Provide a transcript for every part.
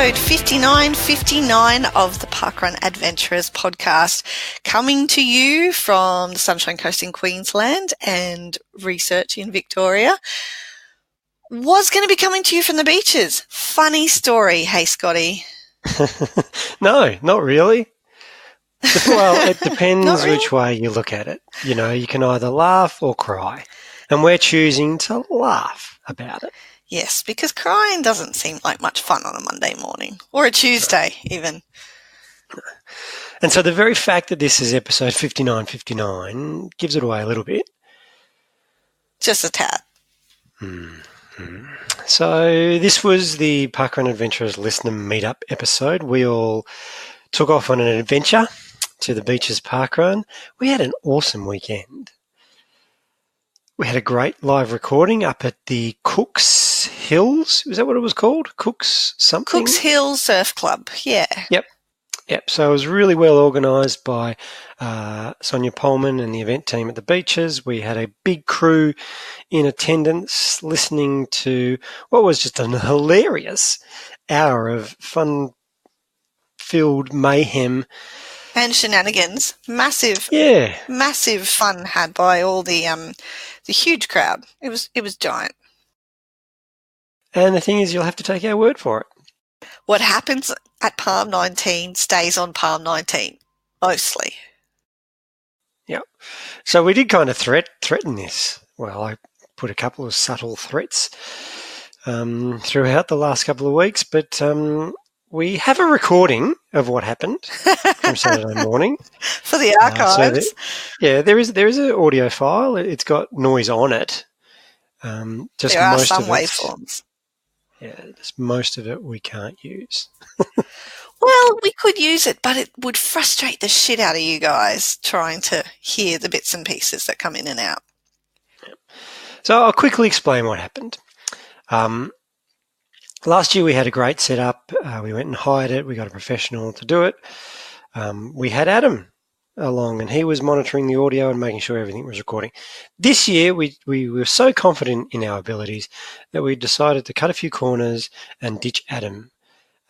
episode 59 of the Parkrun Adventurers podcast, coming to you from the Sunshine Coast in Queensland and research in Victoria. Was going to be coming to you from the beaches. Funny story, hey Scotty. No, not really. Well, it depends Not really? which way you look at it. You know, you can either laugh or cry. And we're choosing to laugh about it. Yes, because crying doesn't seem like much fun on a Monday morning or a Tuesday even. And so the very fact that this is episode 59 gives it away a little bit. Just a tad. So this was the Parkrun Adventurers Listener Meetup episode. We all took off on an adventure to the beaches parkrun. We had an awesome weekend. We had a great live recording up at the Cooks Hills. Is that what it was called? Cooks something? Cooks Hill Surf Club, yeah. Yep. So it was really well organised by Sonia Pullman and the event team at the beaches. We had a big crew in attendance listening to what was just a hilarious hour of fun-filled mayhem. And shenanigans. Massive fun had by all the huge crowd. It was giant. And the thing is, you'll have to take our word for it. What happens at Palm 19 stays on Palm 19, mostly. Yeah. So we did kind of threaten this. Well, I put a couple of subtle threats throughout the last couple of weeks, but we have a recording of what happened from Saturday morning. For the archives. There is an audio file. It's got noise on it. Just there are most some of it, waveforms. Yeah, just most of it we can't use. Well, we could use it, but it would frustrate the shit out of you guys trying to hear the bits and pieces that come in and out. Yeah. So I'll quickly explain what happened. Last year we had a great setup. We went and hired it. We got a professional to do it. We had Adam along, and he was monitoring the audio and making sure everything was recording. This year we were so confident in our abilities that we decided to cut a few corners and ditch Adam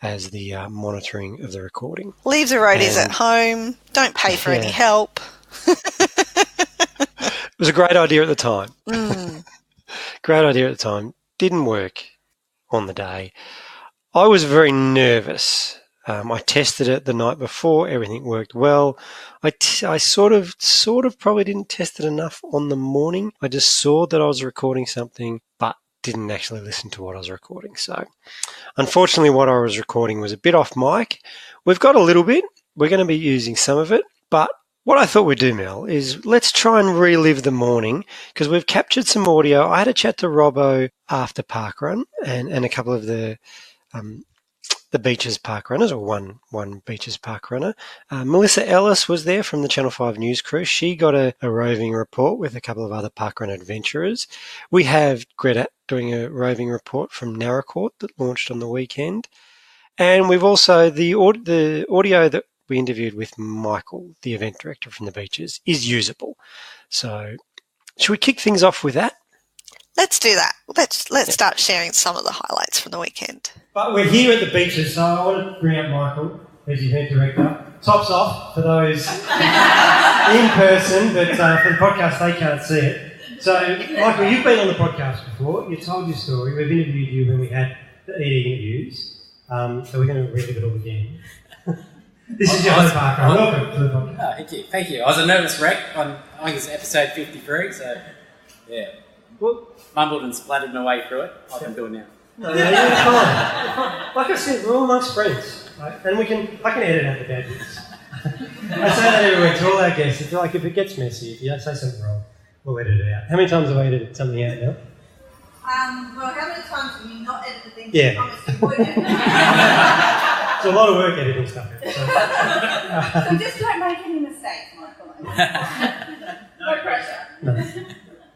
as the monitoring of the recording. Leave the roadies at home. Don't pay for any help. It was a great idea at the time. Great idea at the time. Didn't work on the day. I was very nervous. I tested it the night before. Everything worked well. I sort of probably didn't test it enough on the morning. I just saw that I was recording something, but didn't actually listen to what I was recording. So unfortunately what I was recording was a bit off mic. We've got a little bit. We're going to be using some of it, but what I thought we'd do, Mel, is let's try and relive the morning because we've captured some audio. I had a chat to Robbo after parkrun and a couple of the beaches parkrunners, or one beaches parkrunner. Melissa Ellis was there from the Channel 5 news crew. She got a roving report with a couple of other parkrun adventurers. We have Grette doing a roving report from Naracoorte that launched on the weekend. And we've also the audio that we interviewed with Michael, the event director from the beaches, is usable. So should we kick things off with that? Let's do that. Let's start sharing some of the highlights from the weekend. But we're here at the beaches, so I want to bring up Michael, who's the event director. Tops off for those in person, but for the podcast they can't see it. So, Michael, you've been on the podcast before. You've told your story. We've interviewed you when we had the ED interviews. So we're going to relive it all again. This is your home parkrun. Welcome to the podcast. Oh, thank you. I was a nervous wreck on, I think it's episode 53, so yeah. Well, mumbled and splattered my way through it. I can do it now. No, you're fine. Like I said, we're all amongst friends, right? And I can edit out the bad bits. I say that everywhere to all our guests. It's like if it gets messy, if you say something wrong, we'll edit it out. How many times have I edited something out now? Well, how many times have you not edited things? Yeah. It's a lot of work editing stuff. So just don't make any mistakes, Michael. No pressure. No.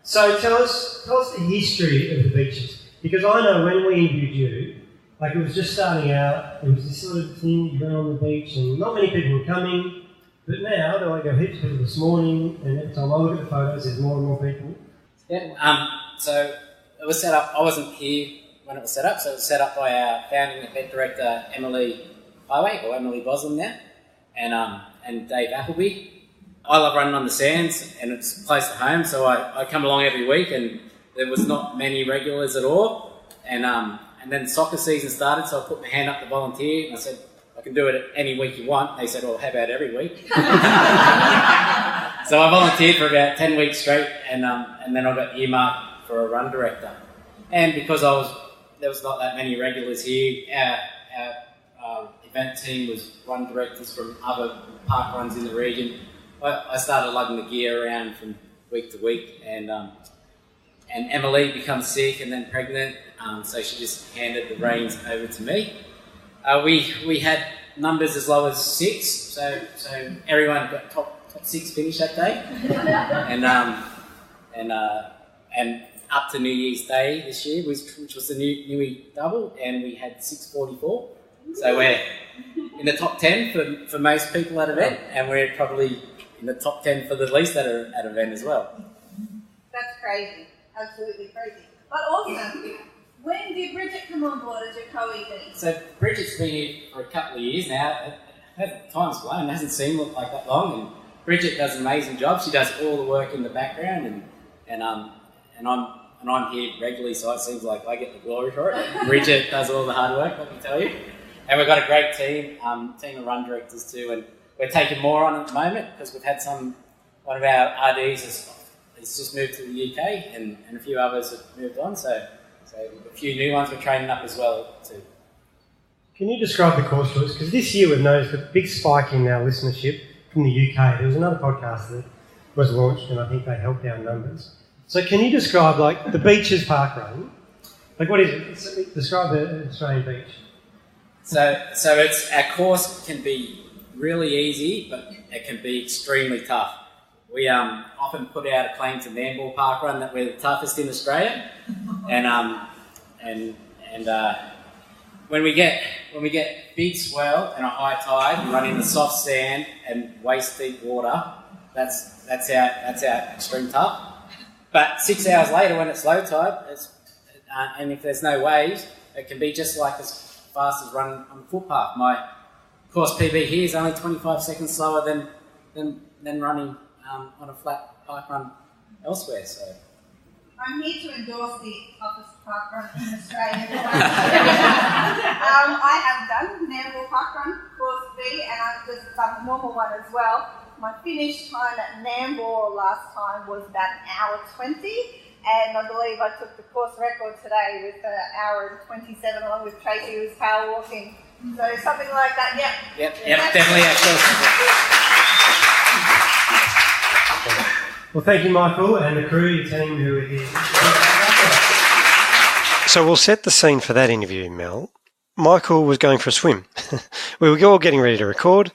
So tell us the history of the beaches, because I know when we interviewed you, like it was just starting out, it was this sort of thing, you go on the beach and not many people were coming, but now there are like heaps of people this morning, and every time I look at the photos there's more and more people. Yeah, so it was set up, I wasn't here when it was set up. So it was set up by our founding event director Emily Boslin now, and Dave Appleby. I love running on the sands, and it's close to home, so I come along every week, and there was not many regulars at all. And then soccer season started, so I put my hand up to volunteer, and I said, I can do it any week you want. They said, well, how about every week? So I volunteered for about 10 weeks straight, and then I got earmarked for a run director. And because there was not that many regulars here, our event team was run directors from other park runs in the region. I started lugging the gear around from week to week, and Emily becomes sick and then pregnant, so she just handed the reins over to me. We had numbers as low as 6, so everyone got top 6 finish that day, and up to New Year's Day this year, which was the Newey double, and we had 6:44. So we're in the top 10 for most people at event, and we're probably in the top 10 for the least at event as well. That's crazy. Absolutely crazy. But awesome. When did Bridget come on board as your co-ED? So Bridget's been here for a couple of years now. Time's flown. It hasn't seemed like that long. And Bridget does an amazing job. She does all the work in the background, and I'm here regularly, so it seems like I get the glory for it. Bridget does all the hard work, let me tell you. And we've got a great team of run directors too, and we're taking more on at the moment because we've had one of our RDs has just moved to the UK, and a few others have moved on, so a few new ones we're training up as well too. Can you describe the course to us? Because this year we've noticed a big spike in our listenership from the UK. There was another podcast that was launched, and I think they helped our numbers. So can you describe, like, the beaches park run? Like, what is it? Describe the Australian beach. So it's our course can be really easy, but it can be extremely tough. We often put out a claim to Nambour Park Run that we're the toughest in Australia, and when we get big swell and a high tide, we run in the soft sand and waist deep water. That's our extreme tough. But 6 hours later, when it's low tide, and if there's no waves, it can be just like as fast as running on a footpath. My course PB here is only 25 seconds slower than running on a flat park run elsewhere. So I'm here to endorse the toughest park run in Australia. I have done Naracoorte Park Run course B, and I've just done the normal one as well. My finish time at Naracoorte last time was about 1 hour 20, and I believe I took the course record today with 1 hour and 27, along with Tracy, who was power walking. So something like that. Yep, definitely our course. Well, thank you, Michael, and the crew, your team who are here. So we'll set the scene for that interview, Mel. Michael was going for a swim. We were all getting ready to record.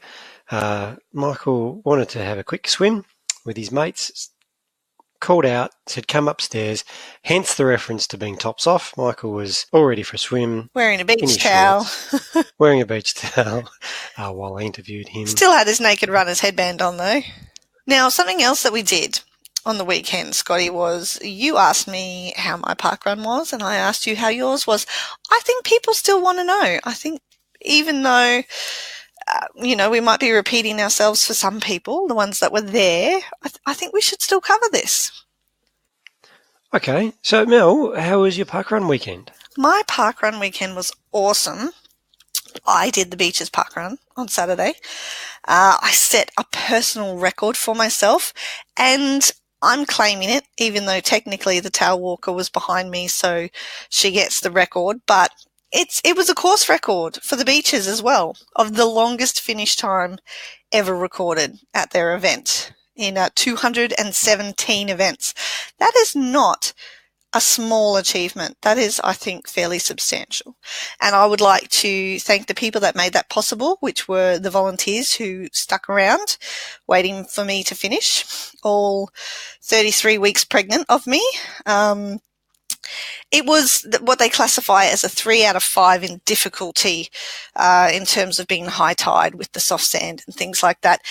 Michael wanted to have a quick swim with his mates, called out, said come upstairs, hence the reference to being tops off. Michael was all ready for a swim. Wearing a beach towel. Wearing a beach towel while I interviewed him. Still had his naked runner's headband on though. Now, something else that we did on the weekend, Scotty, was you asked me how my parkrun was and I asked you how yours was. I think people still want to know. I think even though, we might be repeating ourselves for some people, the ones that were there, I think we should still cover this. Okay. So, Mel, how was your parkrun weekend? My parkrun weekend was awesome. I did the beaches parkrun on Saturday. I set a personal record for myself and I'm claiming it, even though technically the towel walker was behind me, so she gets the record. But it was a course record for the beaches as well of the longest finish time ever recorded at their event in 217 events. That is not a small achievement. That is, I think, fairly substantial. And I would like to thank the people that made that possible, which were the volunteers who stuck around waiting for me to finish, all 33 weeks pregnant of me. It was what they classify as a 3 out of 5 in difficulty in terms of being high tide with the soft sand and things like that.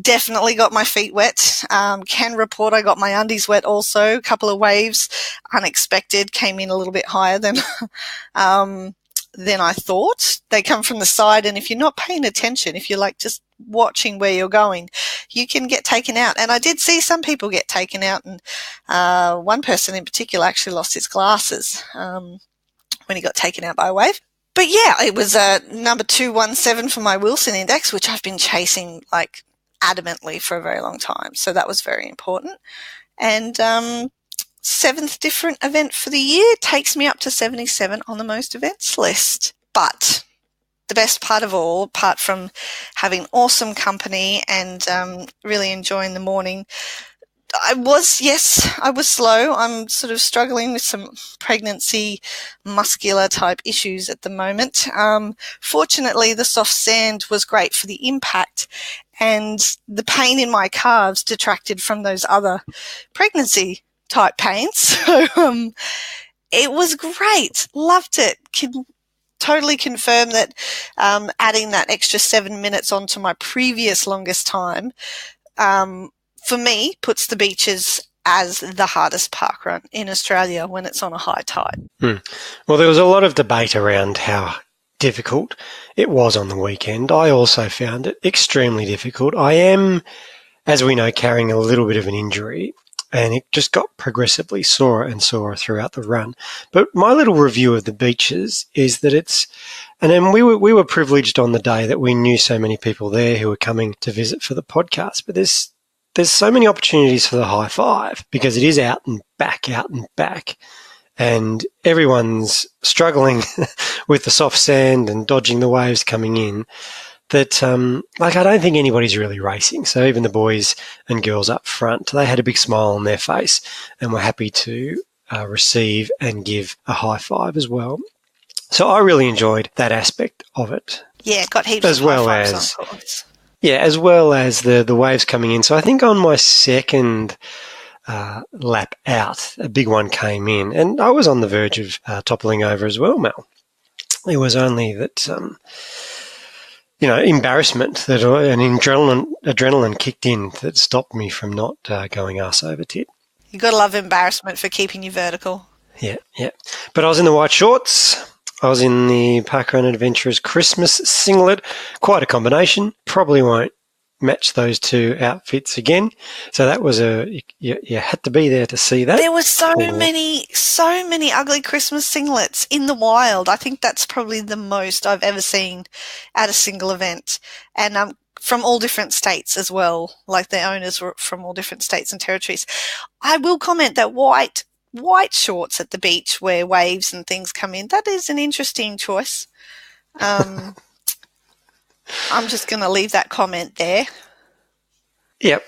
Definitely got my feet wet. Can report I got my undies wet also. A couple of waves, unexpected, came in a little bit higher than I thought. They come from the side, and if you're not paying attention, if you're like just watching where you're going, you can get taken out. And I did see some people get taken out, and one person in particular actually lost his glasses when he got taken out by a wave. But yeah, it was number 217 for my Wilson index, which I've been chasing like adamantly for a very long time. So that was very important. And 7th different event for the year takes me up to 77 on the most events list. But the best part of all, apart from having awesome company and really enjoying the morning, I was slow. I'm sort of struggling with some pregnancy muscular type issues at the moment. Fortunately, the soft sand was great for the impact, and the pain in my calves detracted from those other pregnancy type pains. So it was great. Loved it. Can totally confirm that adding that extra 7 minutes onto my previous longest time for me puts the beaches as the hardest parkrun in Australia when it's on a high tide. Well, there was a lot of debate around how difficult it was on the weekend. I also found it extremely difficult. I am, as we know, carrying a little bit of an injury, and it just got progressively sorer and sorer throughout the run. But my little review of the beaches is that and then we were privileged on the day that we knew so many people there who were coming to visit for the podcast. But there's so many opportunities for the high five because it is out and back, and everyone's struggling with the soft sand and dodging the waves coming in. That, I don't think anybody's really racing. So even the boys and girls up front, they had a big smile on their face and were happy to receive and give a high five as well. So I really enjoyed that aspect of it. Yeah, got heaps of high fives on course. Yeah, as well as the waves coming in. So I think on my second lap out, a big one came in, and I was on the verge of toppling over as well, Mel. It was only that... embarrassment that an adrenaline kicked in that stopped me from not going arse over tit. You got to love embarrassment for keeping you vertical. Yeah. But I was in the white shorts. I was in the Parkrun Adventurers Christmas singlet. Quite a combination. Probably won't match those two outfits again. So that was you had to be there to see that. There were so many ugly Christmas singlets in the wild. I think that's probably the most I've ever seen at a single event. And from all different states as well, like the owners were from all different states and territories. I will comment that white shorts at the beach where waves and things come in, that is an interesting choice. I'm just going to leave that comment there. Yep.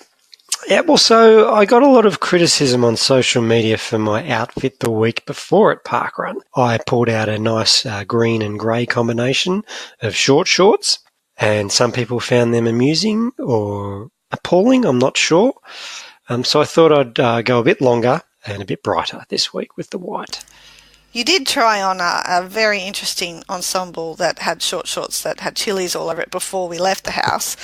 Well, so I got a lot of criticism on social media for my outfit the week before at Parkrun. I pulled out a nice green and grey combination of short shorts, and some people found them amusing or appalling, I'm not sure. So I thought I'd go a bit longer and a bit brighter this week with the white. You did try on a very interesting ensemble that had short shorts that had chilies all over it before we left the house.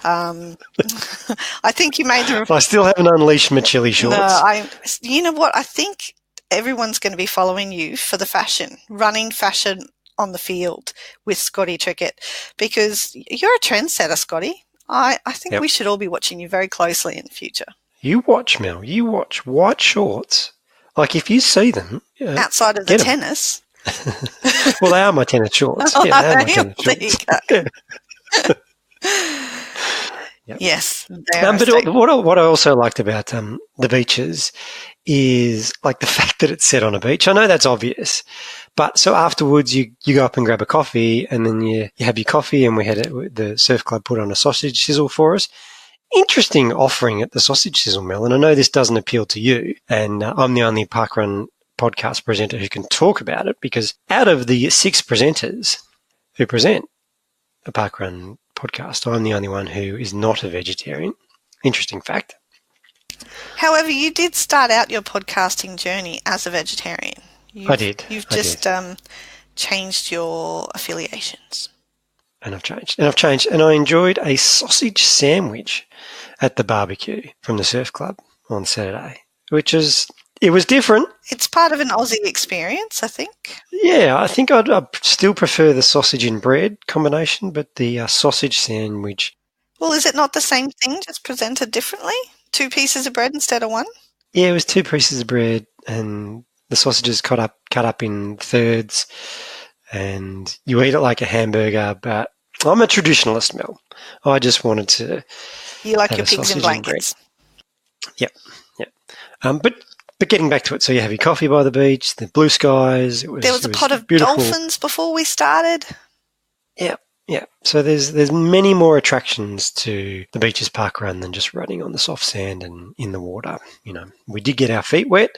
I think you made the... I still haven't unleashed my chili shorts. No, you know what? I think everyone's going to be following you for the fashion, running fashion on the field with Scotty Trickett, because you're a trendsetter, Scotty. I think we should all be watching you very closely in the future. You watch, Mel. You watch white shorts. Like, if you see them... outside of the tennis. Well, they are my tennis shorts. Yeah, they are my tennis shorts. Yep. Yes. But what I also liked about the beaches is, like, the fact that it's set on a beach. I know that's obvious. But so afterwards, you go up and grab a coffee, and then you have your coffee, and the surf club put on a sausage sizzle for us. Interesting offering at the sausage sizzle, Mel, and I know this doesn't appeal to you, and I'm the only Parkrun podcast presenter who can talk about it, because out of the 6 presenters who present a Parkrun podcast, I'm the only one who is not a vegetarian. Interesting fact. However, you did start out your podcasting journey as a vegetarian. I did. You've just changed your affiliations. And I've changed. And I enjoyed a sausage sandwich at the barbecue from the surf club on Saturday, it was different. It's part of an Aussie experience, I think. Yeah, I think I'd still prefer the sausage and bread combination, but the sausage sandwich. Well, is it not the same thing, just presented differently? 2 pieces of bread instead of 1? Yeah, it was 2 pieces of bread and the sausages cut up in thirds, and you eat it like a hamburger, but I'm a traditionalist, Mel. I just wanted to. You like your pigs in blankets. Yep. But getting back to it, so you have your coffee by the beach, the blue skies. There was a pot of beautiful. Dolphins before we started. Yeah. So there's many more attractions to the beaches parkrun than just running on the soft sand and in the water. We did get our feet wet,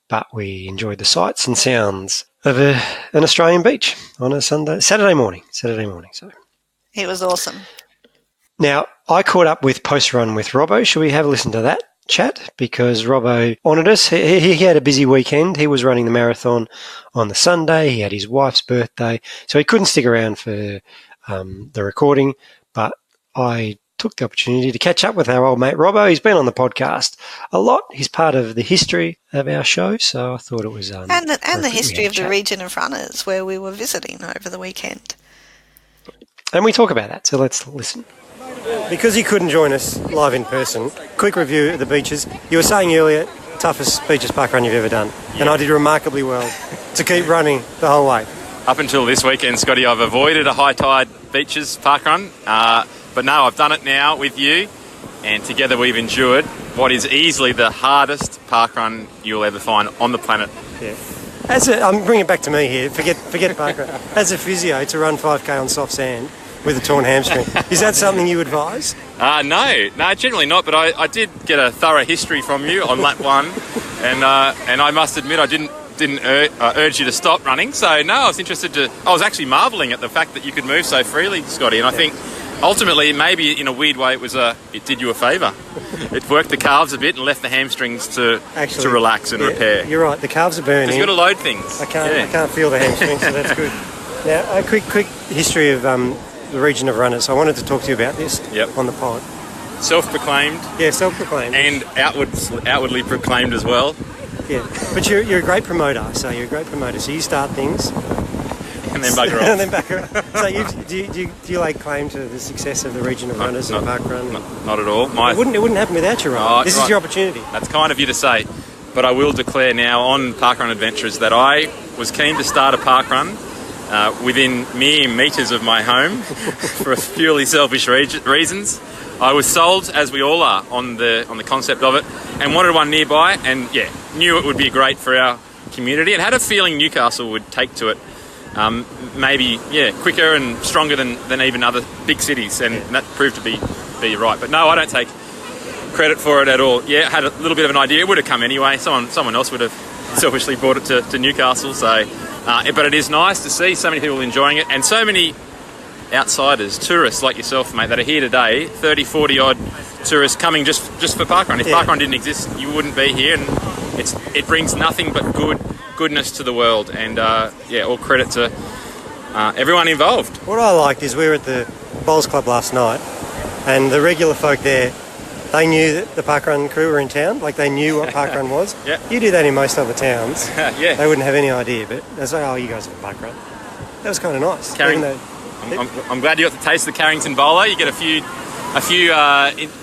but we enjoyed the sights and sounds of an Australian beach on a Saturday morning. So it was awesome. Now, I caught up with post-run with Robbo. Should we have a listen to that chat? Because Robbo honoured us. He had a busy weekend. He was running the marathon on the Sunday. He had his wife's birthday, so he couldn't stick around for the recording. But I took the opportunity to catch up with our old mate Robbo. He's been on the podcast a lot. He's part of the history of our show, so I thought it was and the history of the region of runners where we were visiting over the weekend. And we talk about that, so let's listen. Because you couldn't join us live in person, quick review of the beaches. You were saying earlier, toughest beaches parkrun you've ever done, and I did remarkably well to keep running the whole way. Up until this weekend, Scotty, I've avoided a high tide beaches parkrun, but no, I've done it now with you, and together we've endured what is easily the hardest parkrun you'll ever find on the planet. Yeah. I'm bringing it back to me here. Forget parkrun. As a physio, to run 5K on soft sand with a torn hamstring, is that something you advise? No, generally not. But I did get a thorough history from you on lap 1, and I must admit I didn't urge you to stop running. So no, I was interested to. I was actually marvelling at the fact that you could move so freely, Scotty. And I think ultimately, maybe in a weird way, it did you a favour. It worked the calves a bit and left the hamstrings to relax and repair. You're right. The calves are burning. Because you've got to load things. I can't feel the hamstrings, so that's good. Now, a quick history of the region of runners. I wanted to talk to you about this on the pod. Self-proclaimed. Yeah, self-proclaimed. And outwardly proclaimed as well. Yeah, but you're a great promoter. So you start things. And then bugger off. And then bugger off. So do you lay claim to the success of the region of runners and parkrun? Not at all. It wouldn't happen without your run. This is your opportunity. That's kind of you to say. But I will declare now on Parkrun Adventures that I was keen to start a parkrun within mere metres of my home for purely selfish reasons. I was sold, as we all are, on the concept of it, and wanted one nearby, and knew it would be great for our community, and had a feeling Newcastle would take to it maybe quicker and stronger than even other big cities, and that proved to be right. But no, I don't take credit for it at all. Yeah, I had a little bit of an idea. It would have come anyway. Someone else would have selfishly brought it to Newcastle. So, but it is nice to see so many people enjoying it, and so many outsiders, tourists like yourself, mate, that are here today, 30, 40 odd tourists coming just for parkrun. If parkrun didn't exist, you wouldn't be here, and it brings nothing but goodness to the world, and all credit to everyone involved. What I liked is we were at the Bowls Club last night, and the regular folk there, they knew that the parkrun crew were in town, like they knew what parkrun was. Yeah. You do that in most other towns. Yeah. They wouldn't have any idea, but they say, oh, you guys have a parkrun. That was kind of nice. I'm glad you got to taste the Carrington Bowler. You get a few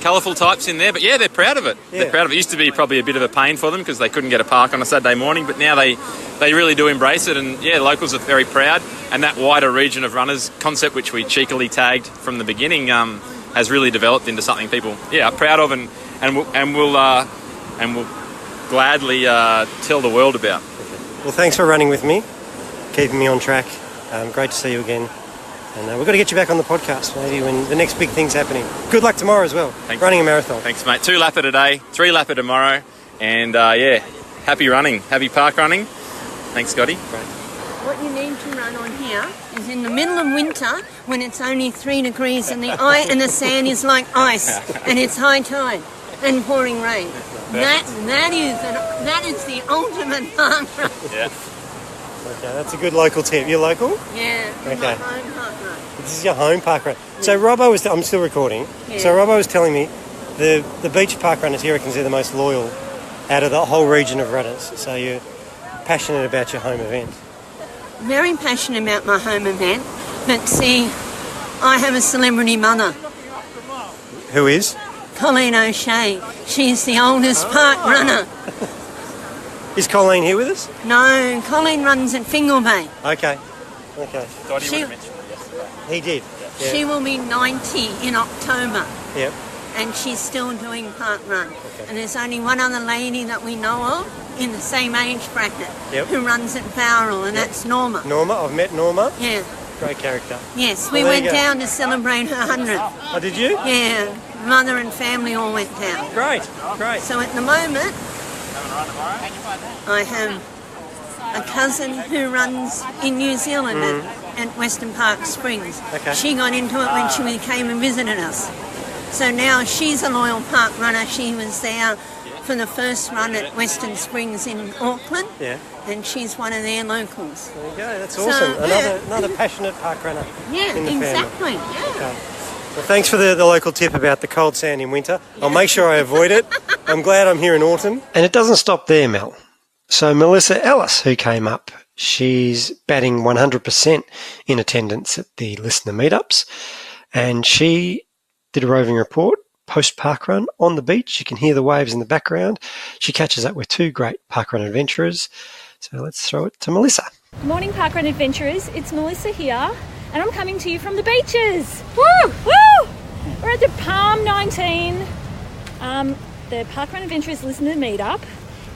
colourful types in there, but they're proud of it. Yeah. They're proud of it. It used to be probably a bit of a pain for them because they couldn't get a park on a Saturday morning, but now they really do embrace it, and locals are very proud. And that wider region of runners concept, which we cheekily tagged from the beginning, has really developed into something people are proud of, and will gladly tell the world about. Well, thanks for running with me, keeping me on track. Great to see you again. And we've got to get you back on the podcast, maybe when the next big thing's happening. Good luck tomorrow as well. Thanks. Running a marathon. Thanks, mate. 2 lapper today, 3 lapper tomorrow. And, happy running. Happy park running. Thanks, Scotty. Great. What you need to run on here is in the middle of winter when it's only 3 degrees and the sand is like ice and it's high tide and pouring rain. That is That is the ultimate parkrun. Yeah. Okay, that's a good local tip. You're local? Yeah. Okay. My home parkrun. This is your home parkrun. So Robbo was... I'm still recording. Yeah. So Robbo was telling me the beach parkrunners here reckons they're the most loyal out of the whole region of runners. So you're passionate about your home event. Very passionate about my home event, but see, I have a celebrity mother, Who is? Colleen O'Shea. She's the oldest park runner. Is Colleen here with us? No, Colleen runs at Fingal Bay. Okay. Scotty She- would have mentioned it yesterday. He did. Yeah. She will be 90 in October, Yep. and she's still doing park run. And there's only one other lady that we know of in the same age bracket Yep. who runs at Bowral, and that's Norma. Norma. I've met Norma. Yeah. Great character. Yes, we Well, there went you go. down to celebrate her 100th. Oh, did you? Yeah, mother and family all went down. Great. So at the moment, I have a cousin who runs in New Zealand at Western Park Springs. Okay. She got into it when she came and visited us. So now she's a loyal park runner. She was there for the first run at Western Springs in Auckland, Yeah. and she's one of their locals. There you go. That's So, awesome. yeah. Another passionate park runner. Yeah, in the family. exactly. Yeah. Okay. Well, thanks for the local tip about the cold sand in winter. I'll make sure I avoid it. I'm glad I'm here in autumn. And it doesn't stop there, Mel. So Melissa Ellis, who came up, she's batting 100% in attendance at the listener meetups, and she did a roving report post-parkrun on the beach. You can hear the waves in the background. She catches up with two great parkrun adventurers. So let's throw it to Melissa. Good morning, parkrun adventurers. It's Melissa here, and I'm coming to you from the beaches. Woo! Woo! We're at the Palm 19, the Parkrun Adventurers Listener Meetup,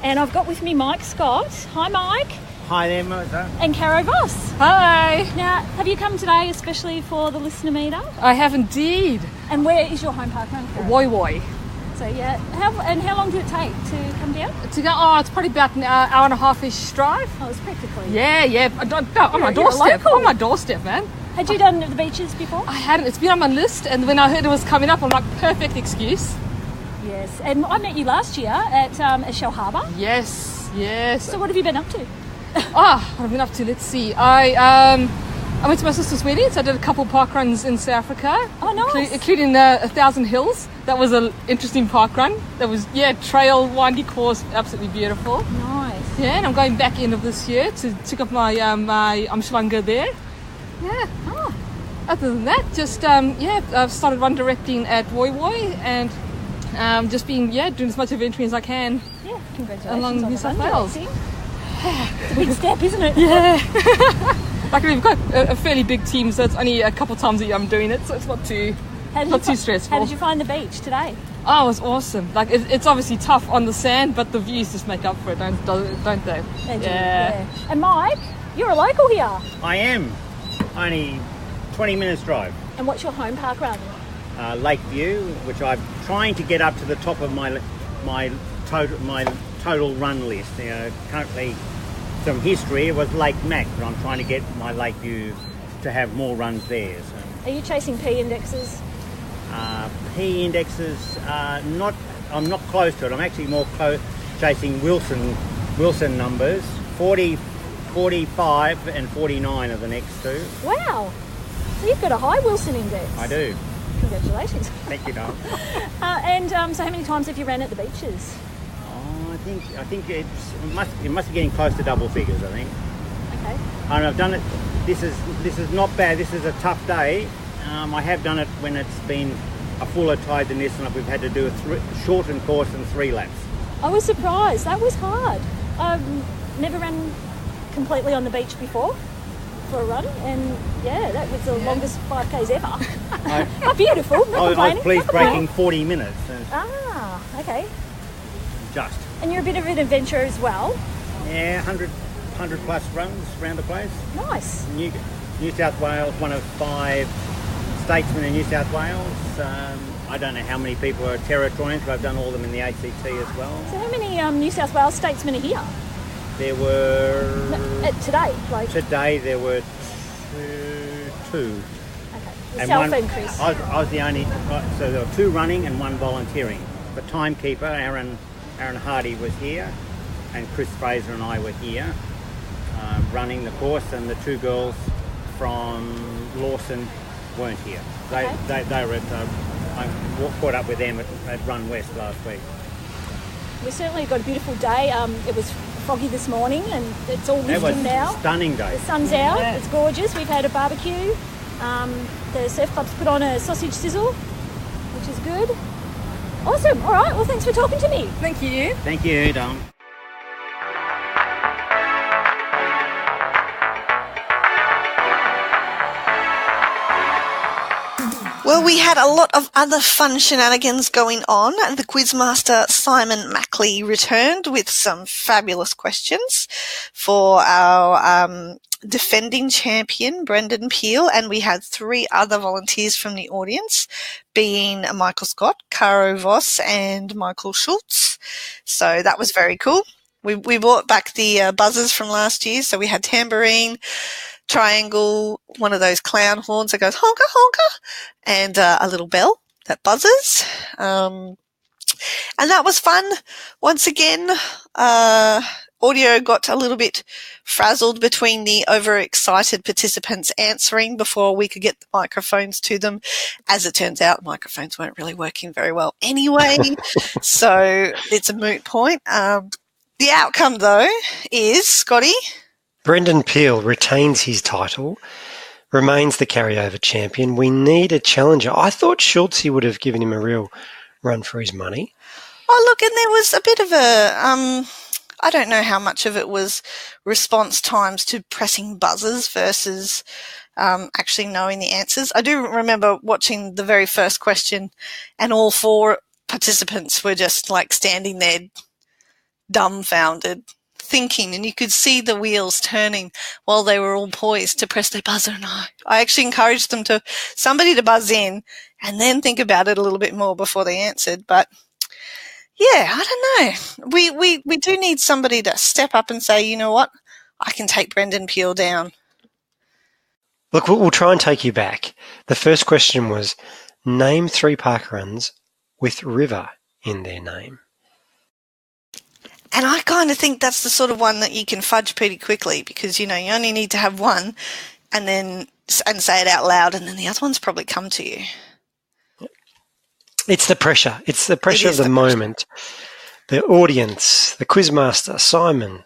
and I've got with me Mike Scott. Hi, Mike. Hi there, Melissa. And Caro Voss. Hi. Now, have you come today especially for the Listener Meetup? I have indeed. And where is your home parkrun? Caro? Woi Woi. So yeah, how long did it take to come down? To go, oh, it's probably about an hour and a half-ish drive. Oh, it's practically. Yeah. On my You're doorstep. local. On my doorstep, man. Had you done the beaches before? I hadn't. It's been on my list, and when I heard it was coming up, I'm like, perfect excuse. Yes. And I met you last year at Shell Harbour. Yes. So what have you been up to? What I've been up to, let's see. I went to my sister's wedding, so I did a couple park runs in South Africa. Oh, nice. Including 1,000 Hills. That was an interesting park run. That was, trail, windy course, absolutely beautiful. Nice. Yeah, and I'm going back end of this year to tick up my my Umhlanga there. Yeah. Oh. Other than that, just I've started run directing at Woi Woi, and just been doing as much adventuring as I can. Yeah, congratulations Along on New the South run Wales. directing. It's a big step, isn't it? Yeah. Luckily, we've got a fairly big team, so it's only a couple times a year I'm doing it, so it's not too stressful. How did you find the beach today? Oh, it was awesome. Like it's obviously tough on the sand, but the views just make up for it, don't they? They do, yeah. And Mike, you're a local here. I am. Only 20 minutes drive. And what's your home park run? Lakeview, which I'm trying to get up to the top of my total run list. Currently, some history, it was Lake Mac, but I'm trying to get my Lakeview to have more runs there. So. Are you chasing P indexes? P indexes, I'm not close to it. I'm actually more chasing Wilson numbers. 40, 45 and 49 are the next two. Wow. So you've got a high Wilson index. I do. Congratulations. Thank you, darling. So how many times have you ran at the beaches? I think it must be getting close to double figures, I think. Okay. And I've done it. This is not bad. This is a tough day. I have done it when it's been a fuller tide than this, and we've had to do a shortened course and 3 laps. I was surprised. That was hard. I've never run completely on the beach before for a run, and that was the longest 5Ks ever. Oh, beautiful. Not I complaining. was pleased breaking 40 minutes. Okay. Just. And you're a bit of an adventurer as well. Yeah, 100 plus runs around the place. Nice. New South Wales, one of 5 statesmen in New South Wales. I don't know how many people are Territorians, but I've done all of them in the ACT as well. So how many New South Wales statesmen are here? There were... Today there were two. Okay. And Yourself and Chris. I was the only... So there were 2 running and 1 volunteering. The timekeeper, Aaron Hardy, was here. and Chris Fraser and I were here running the course, and the two girls from Lawson weren't here. They were at, I caught up with them at Run West last week. We certainly got a beautiful day. It was foggy this morning and it's all lifting now. It was a stunning day. The sun's out, It's gorgeous. We've had a barbecue. The surf club's put on a sausage sizzle, which is good. Awesome. All right. Well, thanks for talking to me. Thank you. Thank you, Dom. Well, we had a lot of other fun shenanigans going on. The quizmaster Simon Mackley returned with some fabulous questions for our defending champion, Brendan Peel, and we had 3 other volunteers from the audience, being Michael Scott, Caro Voss, and Michael Schultz. So that was very cool. We brought back the buzzers from last year, so we had tambourine, triangle, one of those clown horns that goes honka honka, and a little bell that buzzes. And that was fun. Once again, audio got a little bit frazzled between the overexcited participants answering before we could get the microphones to them. As it turns out, microphones weren't really working very well anyway, so it's a moot point. The outcome, though, is, Scotty? Brendan Peel retains his title, remains the carryover champion. We need a challenger. I thought Schultz would have given him a real run for his money. Oh, look, and there was a bit of a, I don't know how much of it was response times to pressing buzzers versus actually knowing the answers. I do remember watching the very first question and all 4 participants were just like standing there dumbfounded, thinking, and you could see the wheels turning while they were all poised to press their buzzer. And I actually encouraged them somebody to buzz in and then think about it a little bit more before they answered. But yeah, I don't know. We do need somebody to step up and say, you know what, I can take Brendan Peel down. Look, we'll try and take you back. The first question was, name 3 parkruns with river in their name. And I kind of think that's the sort of one that you can fudge pretty quickly because, you know, you only need to have one and say it out loud and then the other ones probably come to you. It's the pressure. It's the pressure of the moment. The audience, the quizmaster, Simon,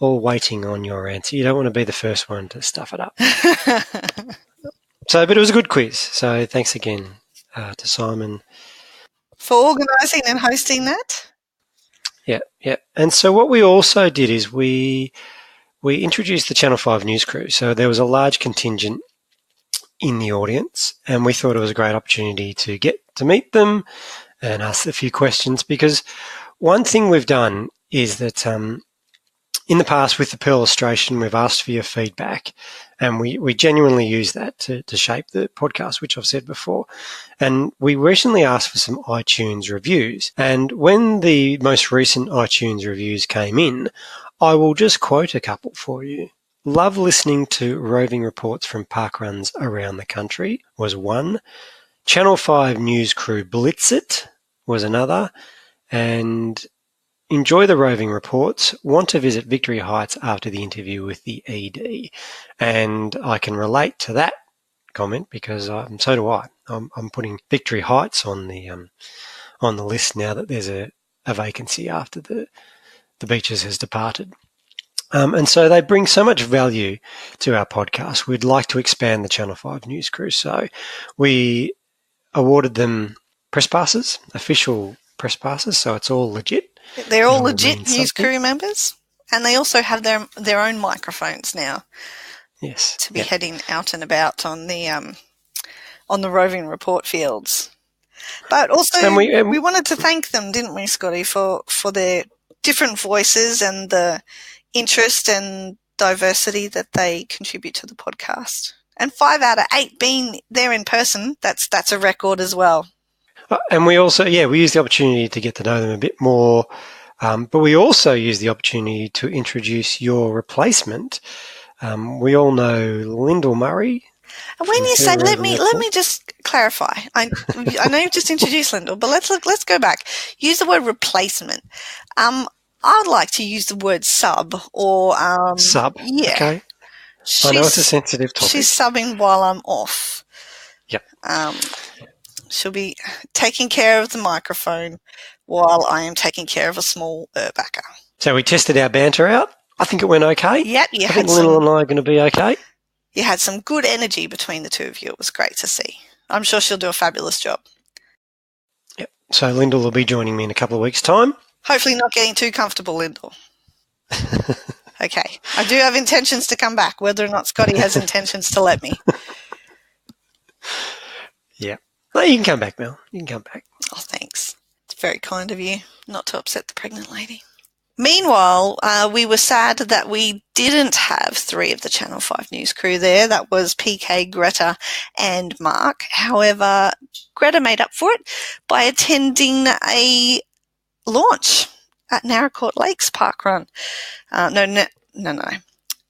all waiting on your answer. You don't want to be the first one to stuff it up. But it was a good quiz. So thanks again to Simon. For organising and hosting that. Yeah. And so what we also did is we introduced the Channel 5 news crew. So there was a large contingent in the audience, and we thought it was a great opportunity to get to meet them and ask a few questions, because one thing we've done is that in the past with the Pearl illustration, we've asked for your feedback, and we genuinely use that to shape the podcast, which I've said before. And we recently asked for some iTunes reviews. And when the most recent iTunes reviews came in, I will just quote a couple for you. Love listening to roving reports from parkruns around the country was one. Channel 5 news crew blitz it was another. And enjoy the roving reports. Want to visit Victory Heights after the interview with the ED. And I can relate to that comment because so do I. I'm putting Victory Heights on the list now that there's a vacancy after the Beaches has departed. And so they bring so much value to our podcast. We'd like to expand the Channel 5 news crew. So we awarded them press passes, official press passes, so it's all legit. They're all legit news crew members, and they also have their own microphones now. Yes, to be heading out and about on the roving report fields. But also, we wanted to thank them, didn't we, Scotty, for their different voices and the interest and diversity that they contribute to the podcast. And 5 out of 8 being there in person, that's a record as well. And we also, we used the opportunity to get to know them a bit more, but we also used the opportunity to introduce your replacement. We all know Lyndall Murray. And when you say, let me just clarify. I know you've just introduced Lyndall, but let's go back. Use the word replacement. I'd like to use the word sub or sub. Yeah. Okay. I know it's a sensitive topic. She's subbing while I'm off. Yep. She'll be taking care of the microphone while I am taking care of a small backer. So we tested our banter out. I think it went okay. Yep. I think Lyndall and I are going to be okay. You had some good energy between the two of you. It was great to see. I'm sure she'll do a fabulous job. Yep. So Lyndall will be joining me in a couple of weeks' time. Hopefully not getting too comfortable, Lyndall. Okay. I do have intentions to come back, whether or not Scotty has intentions to let me. Yeah. No, you can come back, Mel. You can come back. Oh, thanks. It's very kind of you not to upset the pregnant lady. Meanwhile, we were sad that we didn't have 3 of the Channel 5 news crew there. That was PK, Grette and Mark. However, Grette made up for it by attending a launch at Naracoorte Lake's parkrun. No.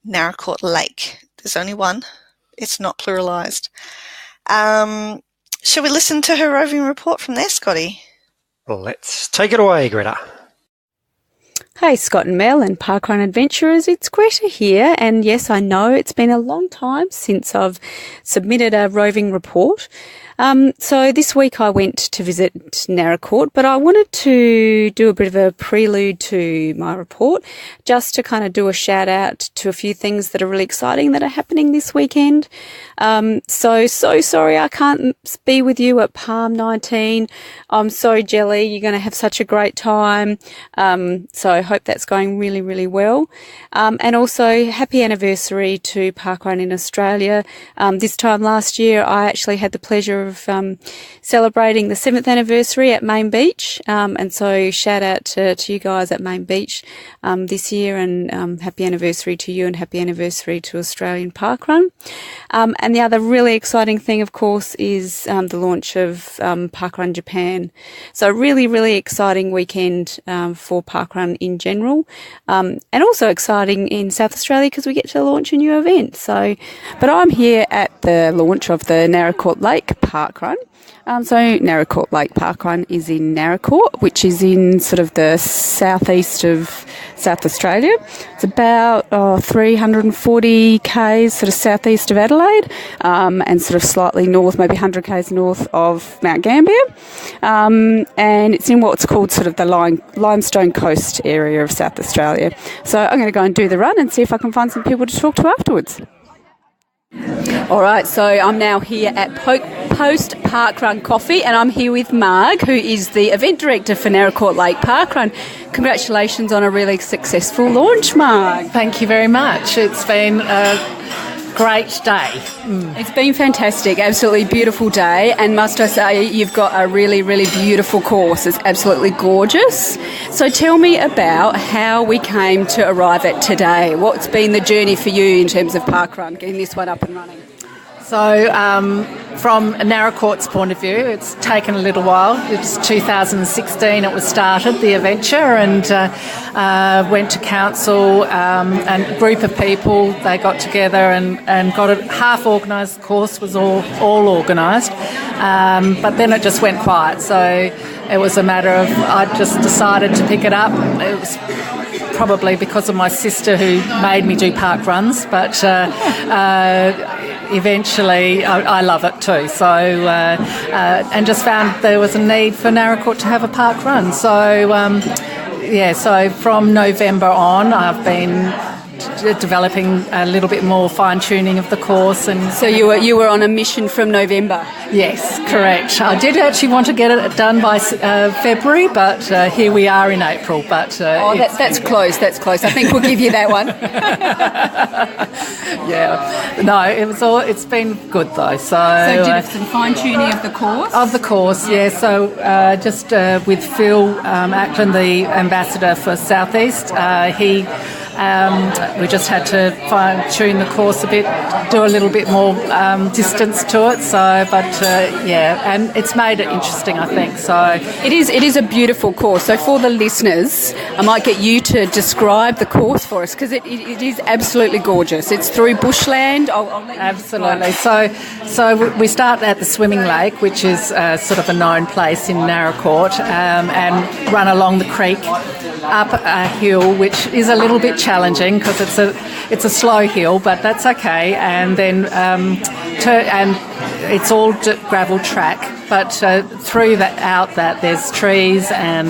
Naracoorte Lake. There's only one. It's not pluralised. Shall we listen to her roving report from there, Scotty? Well, let's take it away, Grette. Hey, Scott and Mel and Parkrun Adventurers, it's Grette here, and yes, I know it's been a long time since I've submitted a roving report. So this week I went to visit Naracoorte, but I wanted to do a bit of a prelude to my report, just to kind of do a shout out to a few things that are really exciting that are happening this weekend. So sorry I can't be with you at Palm 19. I'm so jelly. You're going to have such a great time. So I hope that's going really, really well. And also happy anniversary to Parkrun in Australia. This time last year I actually had the pleasure of celebrating the 7th anniversary at Main Beach, and so shout out to you guys at Main Beach this year, and happy anniversary to you and happy anniversary to Australian Parkrun. And the other really exciting thing, of course, is the launch of Parkrun Japan. So really, really exciting weekend for Parkrun in general, and also exciting in South Australia because we get to launch a new event. So, but I'm here at the launch of the Naracoorte Lake Parkrun. So Naracoorte Lake Parkrun is in Naracoorte, which is in sort of the southeast of South Australia. It's about 340 k's sort of southeast of Adelaide, and sort of slightly north, maybe 100 k's north of Mount Gambier. And it's in what's called sort of the limestone coast area of South Australia. So I'm going to go and do the run and see if I can find some people to talk to afterwards. All right, so I'm now here at Post Parkrun Coffee, and I'm here with Marg, who is the event director for Naracoorte Lake Parkrun. Congratulations on a really successful launch, Marg. Thank you very much. It's been a great day. It's been fantastic, absolutely beautiful day, and must I say, you've got a really, really beautiful course. It's absolutely gorgeous. So tell me about how we came to arrive at today. What's been the journey for you in terms of parkrun, getting this one up and running? So from Naracoorte's point of view, it's taken a little while. It's 2016 it was started, the adventure, and went to council, and a group of people, they got together and got it half organised. The course was all organised, but then it just went quiet. So it was a matter of, I just decided to pick it up. It was probably because of my sister who made me do park runs, but eventually I love it too. So and just found there was a need for Naracoorte to have a park run. So so from November on I've been developing a little bit more fine-tuning of the course. And so you were on a mission from November? Yes, correct. I did actually want to get it done by February, but here we are in April. But that's close. That's close. I think we'll give you that one. Yeah. No, it's been good though. So did some fine-tuning of the course? Of the course, yeah. So just with Phil Ackland, the ambassador for Southeast, we just had to fine-tune the course a bit, do a little bit more distance to it. So, but and it's made it interesting, I think. So it is a beautiful course. So for the listeners, I might get you to describe the course for us, because it is absolutely gorgeous. It's through bushland. I'll let you absolutely. So we start at the swimming lake, which is sort of a known place in Naracoorte, and run along the creek. up a hill, which is a little bit challenging because it's a slow hill, but that's okay. And then and it's all gravel track, but through that there's trees and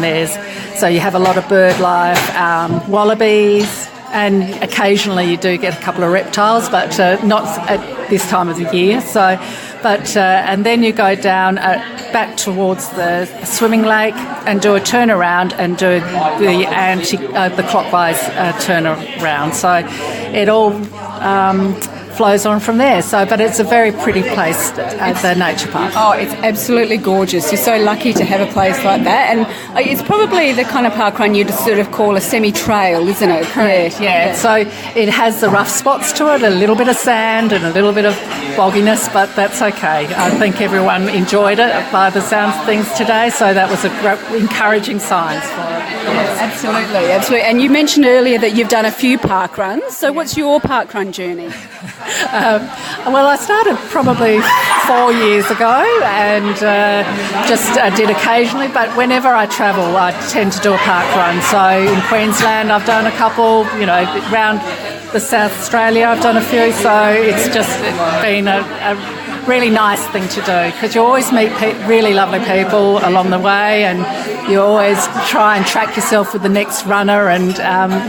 so you have a lot of bird life, wallabies. And occasionally you do get a couple of reptiles, but not at this time of the year. And then you go down back towards the swimming lake and do a turnaround and do the clockwise turnaround. So it all flows on from there. But it's a very pretty place at the nature park. Oh, it's absolutely gorgeous. You're so lucky to have a place like that, and it's probably the kind of parkrun you'd sort of call a semi-trail, isn't it? Correct. Yeah. So it has the rough spots to it, a little bit of sand and a little bit of bogginess, but that's okay. I think everyone enjoyed it by the sounds of things today, so that was encouraging signs for it. Yes. Absolutely. And you mentioned earlier that you've done a few parkruns. So what's your parkrun journey? Well, I started probably 4 years ago and just did occasionally, but whenever I travel I tend to do a park run. So in Queensland I've done a couple, around the South Australia I've done a few, so it's just been a really nice thing to do because you always meet really lovely people along the way, and you always try and track yourself with the next runner, and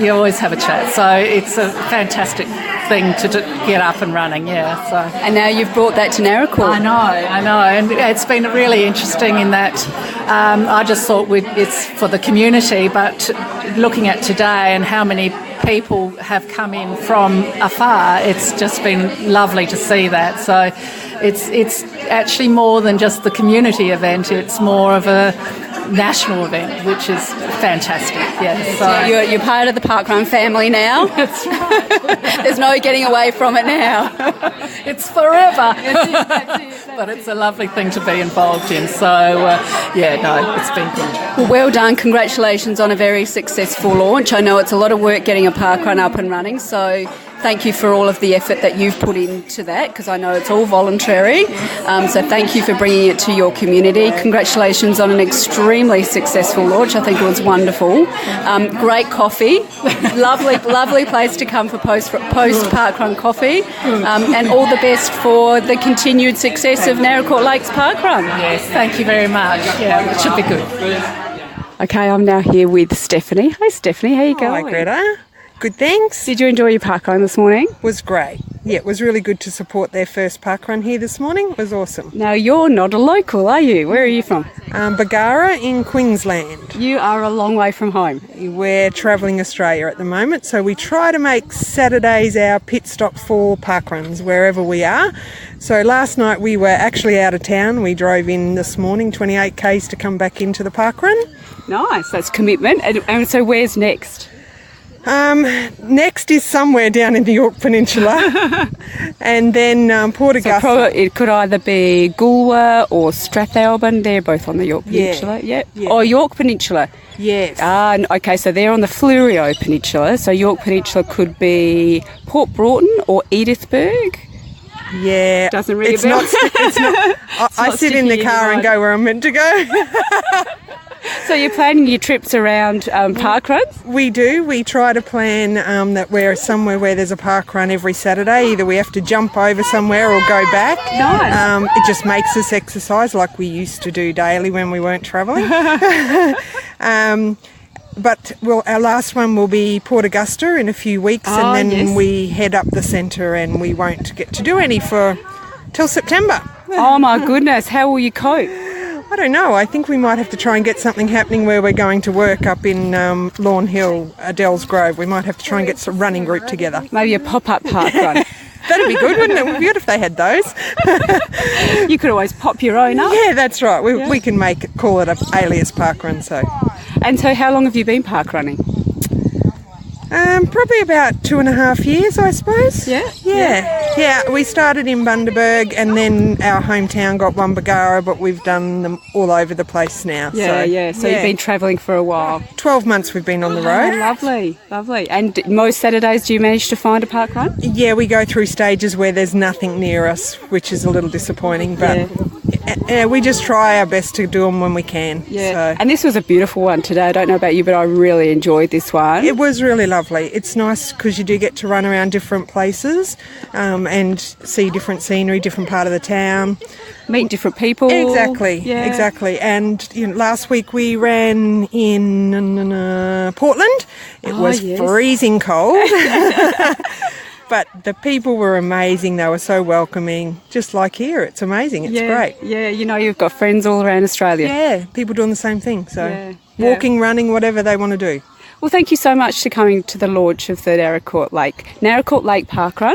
you always have a chat. So it's a fantastic thing to get up and running, yeah. So. And now you've brought that to Naracoorte. I know, and it's been really interesting in that I just thought it's for the community, but looking at today and how many people have come in from afar, it's just been lovely to see that. So it's actually more than just the community event, it's more of a national event, which is fantastic. Yes. So you're part of the parkrun family now. That's right. There's no getting away from it now. It's forever. That's it. But it's a lovely thing to be involved in. So it's been good. Well done. Congratulations on a very successful launch. I know it's a lot of work getting a parkrun up and running, so thank you for all of the effort that you've put into that, because I know it's all voluntary. So thank you for bringing it to your community. Congratulations on an extremely successful launch. I think it was wonderful. Great coffee. lovely place to come for post parkrun coffee. And all the best for the continued success of Naracoorte Lake's parkrun. Yes, thank you very much. Yeah, it should be good. Okay, I'm now here with Stephanie. Hi Stephanie, how are you going? Hi Greta. Good, thanks. Did you enjoy your parkrun this morning? It was great. Yeah, it was really good to support their first parkrun here this morning. It was awesome. Now, you're not a local, are you? Where are you from? Bargara in Queensland. You are a long way from home. We're travelling Australia at the moment, so we try to make Saturdays our pit stop for parkruns wherever we are. So last night we were actually out of town. We drove in this morning, 28 k's to come back into the parkrun. Nice, that's commitment. And so where's next? Next is somewhere down in the Yorke Peninsula, and then Port Augusta. So it could either be Goolwa or Strathalbyn. They're both on the Yorke Peninsula. Yeah. Or Yorke Peninsula. Yes. Okay, so they're on the Fleurieu Peninsula. So Yorke Peninsula could be Port Broughton or Edithburgh. Yeah. Doesn't really it's not. I sit in the car and go where I'm meant to go. So you're planning your trips around parkruns? We do. We try to plan that we're somewhere where there's a parkrun every Saturday. Either we have to jump over somewhere or go back. Nice. It just makes us exercise like we used to do daily when we weren't travelling. But our last one will be Port Augusta in a few weeks, and then we head up the centre, and we won't get to do any till September. Oh my goodness, how will you cope? I don't know. I think we might have to try and get something happening where we're going to work up in Lawn Hill, Adele's Grove. We might have to try and get some running group together. Maybe a pop-up parkrun. That'd be good, wouldn't it? It would be good if they had those. You could always pop your own up. Yeah, that's right. We can call it an alias parkrun. So. And so how long have you been parkrunning? Probably about 2.5 years, I suppose. Yeah. We started in Bundaberg, and then our hometown got Bargara, but we've done them all over the place now. So you've been travelling for a while. 12 months we've been on the road. Lovely. And most Saturdays do you manage to find a parkrun? Yeah, we go through stages where there's nothing near us, which is a little disappointing, but we just try our best to do them when we can. Yeah. And this was a beautiful one today. I don't know about you, but I really enjoyed this one. It was really lovely. It's nice because you do get to run around different places and see different scenery, different part of the town. Meet different people. Exactly. And last week we ran in Portland. It was freezing cold. But the people were amazing. They were so welcoming. Just like here, it's amazing. It's great. Yeah, you've got friends all around Australia. Yeah, people doing the same thing. So walking, running, whatever they want to do. Well, thank you so much for coming to the launch of the Naracoorte Lake Parkrun,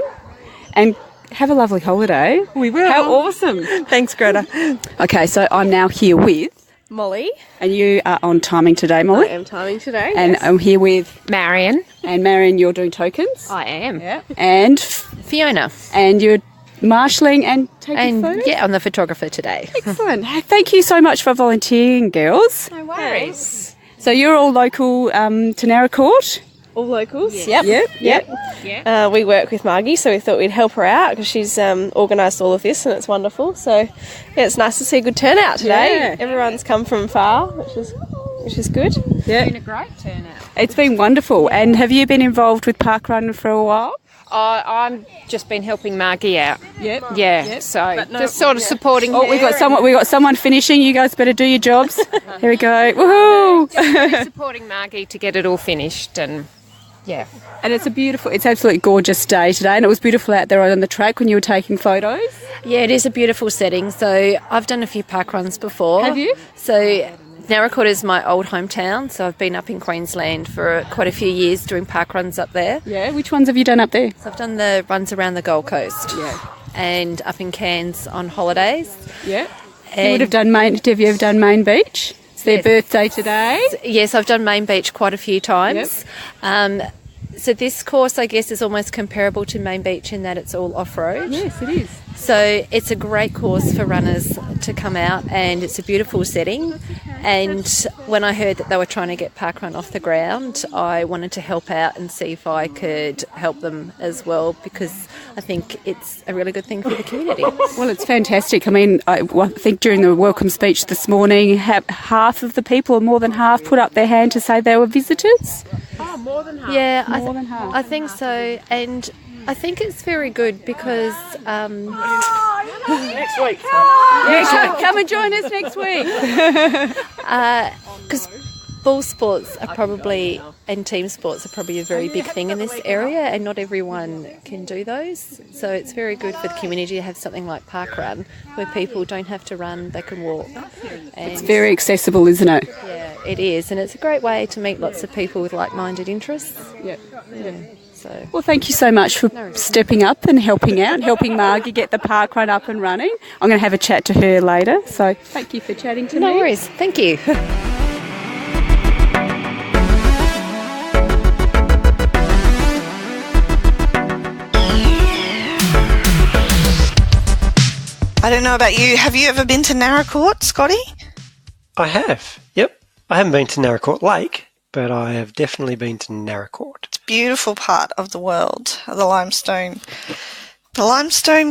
and have a lovely holiday. We will. How awesome. Thanks, Greta. Okay, so I'm now here with Molly. And you are on timing today, Molly? I am timing today, And I'm here with Marion. And Marion, you're doing tokens? I am. Yeah. And Fiona. And you're marshalling and taking photos? Yeah, I'm the photographer today. Excellent. Thank you so much for volunteering, girls. No worries. So you're all local to Naracoorte? All locals. Yep. Yep. We work with Margie, so we thought we'd help her out because she's organised all of this, and it's wonderful. So yeah, it's nice to see a good turnout today. Yeah. Everyone's come from far, which is good. Yeah. It's been a great turnout. It's been wonderful. And have you been involved with parkrun for a while? I've just been helping Margie out. Yep. Yeah. Yep. So just sort of supporting her. Oh, we got someone finishing. You guys better do your jobs. Here we go. Woohoo! Just supporting Margie to get it all finished and. Yeah. And it's absolutely gorgeous day today, and it was beautiful out there on the track when you were taking photos. Yeah, it is a beautiful setting. So I've done a few parkruns before. Have you? So Naracoorte is my old hometown, so I've been up in Queensland for quite a few years doing parkruns up there. Yeah, which ones have you done up there? So I've done the runs around the Gold Coast. Yeah. And up in Cairns on holidays. Yeah. Have you ever done Main Beach? Their birthday today. Yes, I've done Main Beach quite a few times. Yep. So this course, I guess, is almost comparable to Main Beach in that it's all off-road. Yes, it is. So it's a great course for runners to come out, and it's a beautiful setting. And when I heard that they were trying to get parkrun off the ground, I wanted to help out and see if I could help them as well, because I think it's a really good thing for the community. Well, it's fantastic. I mean, I think during the welcome speech this morning, half of the people, or more than half, put up their hand to say they were visitors. Oh, more than half. Yeah, I think so. And I think it's very good because next week. Come and join us next week. Because ball sports are probably, and team sports are probably a very big thing in this area, and not everyone can do those. So it's very good for the community to have something like parkrun, where people don't have to run, they can walk. And it's very accessible, isn't it? Yeah, it is, and it's a great way to meet lots of people with like-minded interests. Yeah. So. Well, thank you so much for stepping up and helping out, helping Margie get the parkrun up and running. I'm going to have a chat to her later, so thank you for chatting to me. No worries, thank you. I don't know about you. Have you ever been to Naracoorte, Scotty? I have. Yep. I haven't been to Naracoorte Lake, but I have definitely been to Naracoorte. It's a beautiful part of the world. It's not Limestone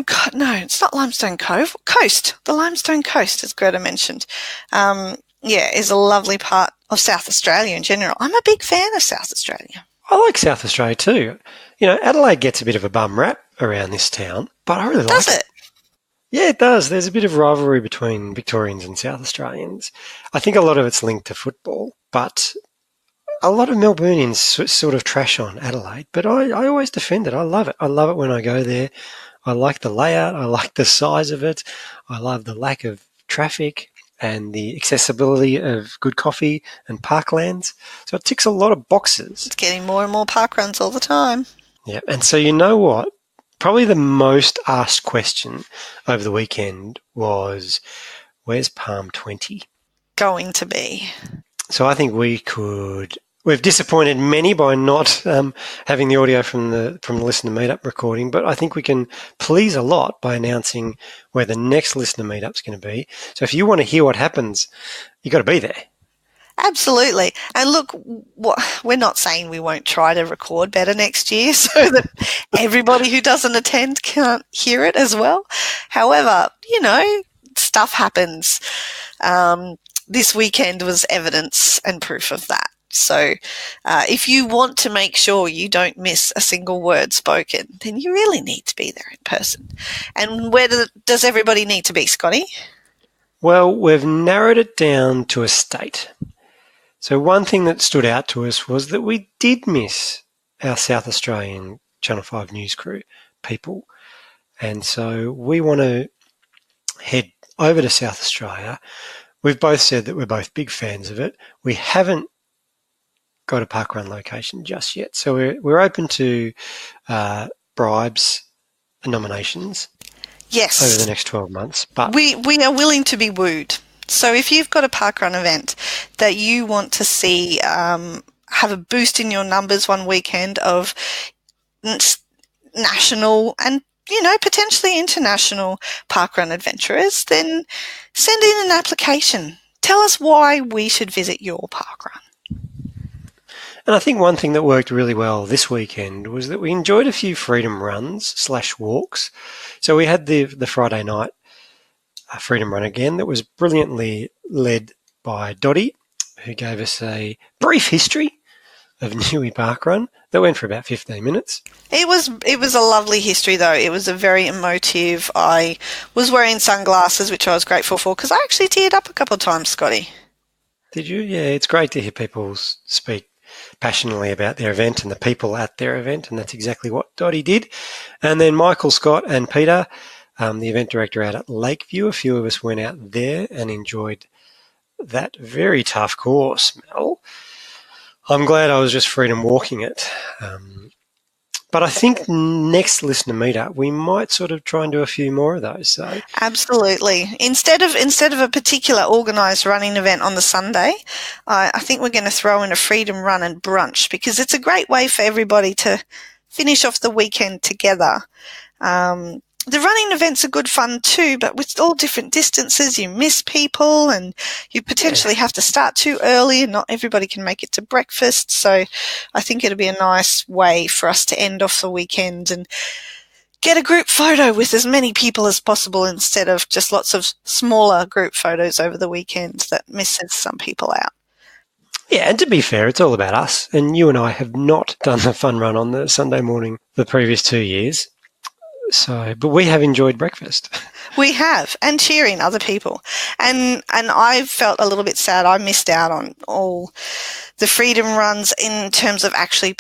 Cove. Coast. The Limestone Coast, as Greta mentioned. Is a lovely part of South Australia in general. I'm a big fan of South Australia. I like South Australia too. You know, Adelaide gets a bit of a bum rap around this town, but I really like it. Does it? Yeah, it does. There's a bit of rivalry between Victorians and South Australians. I think a lot of it's linked to football, but a lot of Melburnians sort of trash on Adelaide, but I always defend it. I love it. I love it when I go there. I like the layout. I like the size of it. I love the lack of traffic and the accessibility of good coffee and parklands. So it ticks a lot of boxes. It's getting more and more parkruns all the time. Yeah, and so you know what? Probably the most asked question over the weekend was, where's Palm 20? Going to be. So I think we've disappointed many by not having the audio from the listener meetup recording, but I think we can please a lot by announcing where the next listener meetup's going to be. So if you want to hear what happens, you've got to be there. Absolutely. And look, we're not saying we won't try to record better next year so that everybody who doesn't attend can't hear it as well. However, stuff happens. This weekend was evidence and proof of that. So if you want to make sure you don't miss a single word spoken, then you really need to be there in person. And where does everybody need to be, Scotty? Well, we've narrowed it down to a state. So one thing that stood out to us was that we did miss our South Australian Channel 5 news crew people. And so we want to head over to South Australia. We've both said that we're both big fans of it. We haven't got a parkrun location just yet. So we're open to bribes and nominations. Yes. Over the next 12 months. But we are willing to be wooed. So if you've got a parkrun event that you want to see have a boost in your numbers one weekend of national and, potentially international parkrun adventurers, then send in an application. Tell us why we should visit your parkrun. And I think one thing that worked really well this weekend was that we enjoyed a few freedom runs / walks. So we had the Friday night freedom run again that was brilliantly led by Dottie, who gave us a brief history of Newey Parkrun that went for about 15 minutes. It was a lovely history, though. It was a very emotive. I was wearing sunglasses, which I was grateful for, because I actually teared up a couple of times, Scotty. Did you? Yeah, it's great to hear people speak passionately about their event and the people at their event, and that's exactly what Dottie did. And then Michael, Scott and Peter, the event director out at Lakeview, a few of us went out there and enjoyed that very tough course, Mel. I'm glad I was just freedom walking it. But I think next listener meetup, we might sort of try and do a few more of those. So absolutely. Instead of a particular organised running event on the Sunday, I think we're going to throw in a freedom run and brunch, because it's a great way for everybody to finish off the weekend together. The running events are good fun too, but with all different distances, you miss people and you potentially have to start too early and not everybody can make it to breakfast. So I think it'll be a nice way for us to end off the weekend and get a group photo with as many people as possible instead of just lots of smaller group photos over the weekend that misses some people out. Yeah, and to be fair, it's all about us. And you and I have not done the fun run on the Sunday morning the previous 2 years. But we have enjoyed breakfast. We have, and cheering other people. And I felt a little bit sad. I missed out on all the freedom runs in terms of actually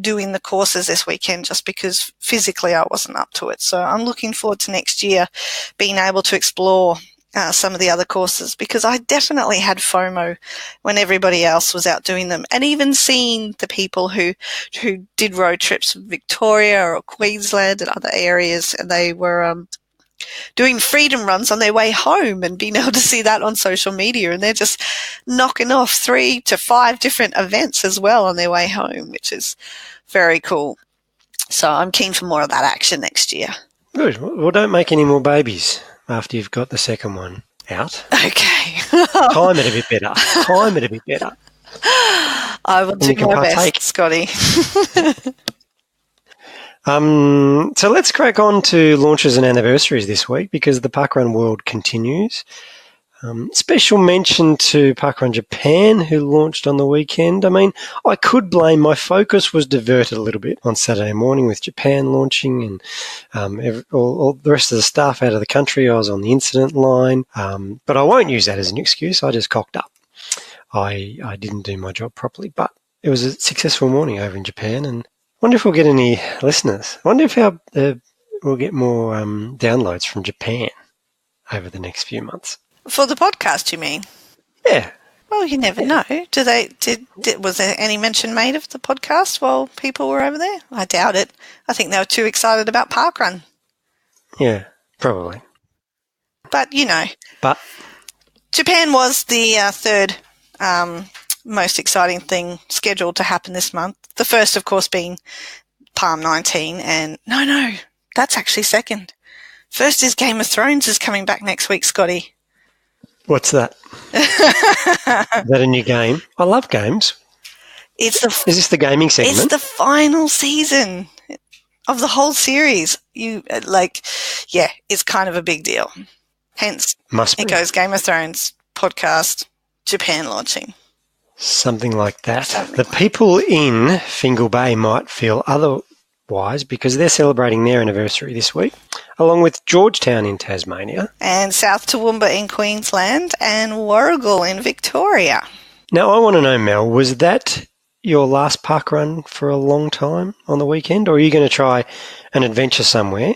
doing the courses this weekend, just because physically I wasn't up to it. So I'm looking forward to next year being able to explore some of the other courses, because I definitely had FOMO when everybody else was out doing them, and even seeing the people who did road trips from Victoria or Queensland and other areas, and they were doing freedom runs on their way home, and being able to see that on social media, and they're just knocking off 3 to 5 different events as well on their way home, which is very cool. So I'm keen for more of that action next year. Good. Well, don't make any more babies after you've got the second one out. Okay. Time it a bit better. I will do my best, Scotty. So let's crack on to launches and anniversaries this week, because the parkrun world continues. Special mention to Parkrun Japan, who launched on the weekend. I mean, I could blame my focus was diverted a little bit on Saturday morning with Japan launching and all the rest of the staff out of the country. I was on the incident line, but I won't use that as an excuse. I just cocked up. I didn't do my job properly, but it was a successful morning over in Japan, and I wonder if we'll get any listeners. I wonder if we'll get more downloads from Japan over the next few months. For the podcast, you mean? Yeah. Well, you never know. Was there any mention made of the podcast while people were over there? I doubt it. I think they were too excited about parkrun. Yeah, probably. But, Japan was the third most exciting thing scheduled to happen this month. The first, of course, being Palm 19. And no, that's actually second. First is Game of Thrones is coming back next week, Scotty. What's that? Is that a new game? I love games. Is this the gaming segment? It's the final season of the whole series. It's kind of a big deal. Hence, Must be. it goes Game of Thrones, podcast, Japan launching. Something like that. The people in Fingal Bay might feel otherwise because they're celebrating their anniversary this week, along with Georgetown in Tasmania. And South Toowoomba in Queensland and Warragul in Victoria. Now, I want to know, Mel, was that your last parkrun for a long time on the weekend, or are you going to try an adventure somewhere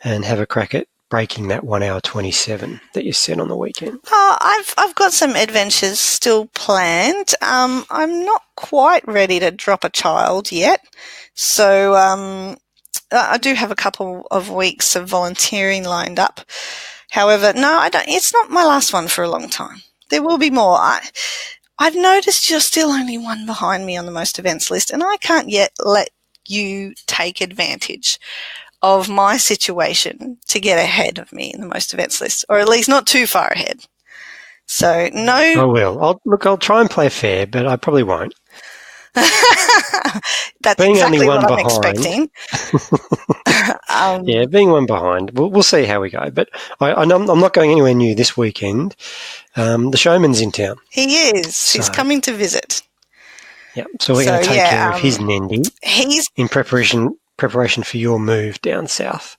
and have a crack at breaking that 1 hour 27 that you set on the weekend? I've got some adventures still planned. I'm not quite ready to drop a child yet, so I do have a couple of weeks of volunteering lined up. However, no, I don't. It's not my last one for a long time. There will be more. I've noticed you're still only one behind me on the most events list, and I can't yet let you take advantage of my situation to get ahead of me in the most events list, or at least not too far ahead. So, no. I will. I'll try and play fair, but I probably won't. That's being exactly only one what I'm behind, expecting. Yeah, being one behind. We'll see how we go. But I'm not going anywhere new this weekend. The showman's in town. He is. He's coming to visit. Yeah, so we're going to take care of his Nendy He's in preparation for your move down south.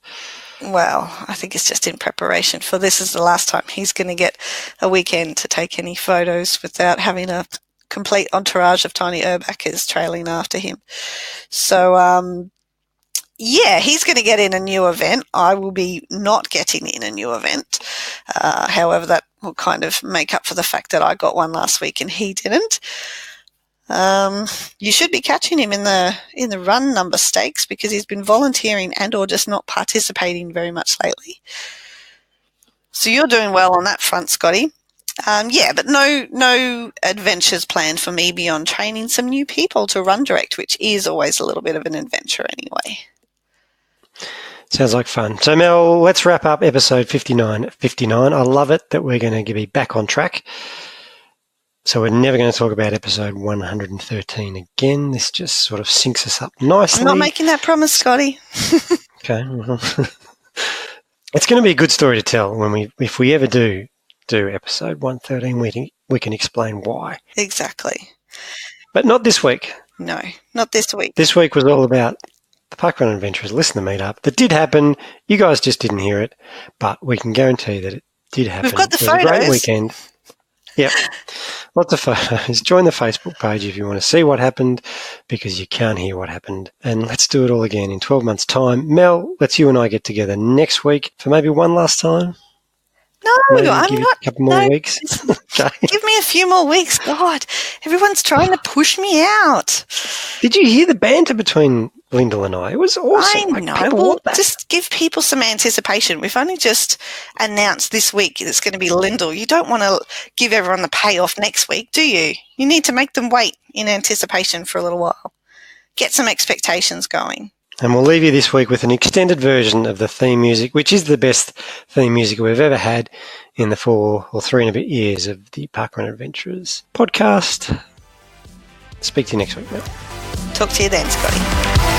Well, I think it's just in preparation for this is the last time he's going to get a weekend to take any photos without having a complete entourage of tiny urbackers trailing after him. So, yeah, he's going to get in a new event. I will be not getting in a new event. However, that will kind of make up for the fact that I got one last week and he didn't. You should be catching him in the run number stakes because he's been volunteering and or just not participating very much lately. So you're doing well on that front, Scotty. Yeah, but no adventures planned for me beyond training some new people to run direct, which is always a little bit of an adventure anyway. Sounds like fun. So, Mel, let's wrap up episode 59. I love it that we're going to be back on track. So we're never going to talk about episode 113 again. This just sort of syncs us up nicely. I'm not making that promise, Scotty. Okay. It's going to be a good story to tell if we ever do episode 113. We can explain why. Exactly. But not this week. No, not this week. This week was all about the Parkrun Adventurers listener meetup that did happen. You guys just didn't hear it, but we can guarantee that it did happen. We've got the photos. It was a great weekend. Yep. Lots of photos. Join the Facebook page if you want to see what happened because you can't hear what happened. And let's do it all again in 12 months' time. Mel, let's you and I get together next week for maybe one last time. No, maybe I'm give not. A couple more weeks. Okay. Give me a few more weeks. God, everyone's trying to push me out. Did you hear the banter between Lyndall and I? It was awesome. I know. Well, just give people some anticipation. We've only just announced this week it's going to be Lyndall. You don't want to give everyone the payoff next week, do you? You need to make them wait in anticipation for a little while. Get some expectations going. And we'll leave you this week with an extended version of the theme music, which is the best theme music we've ever had in the 4 or 3 and a bit years of the Parkrun Adventurers podcast. Speak to you next week, Mel. Talk to you then, Scotty.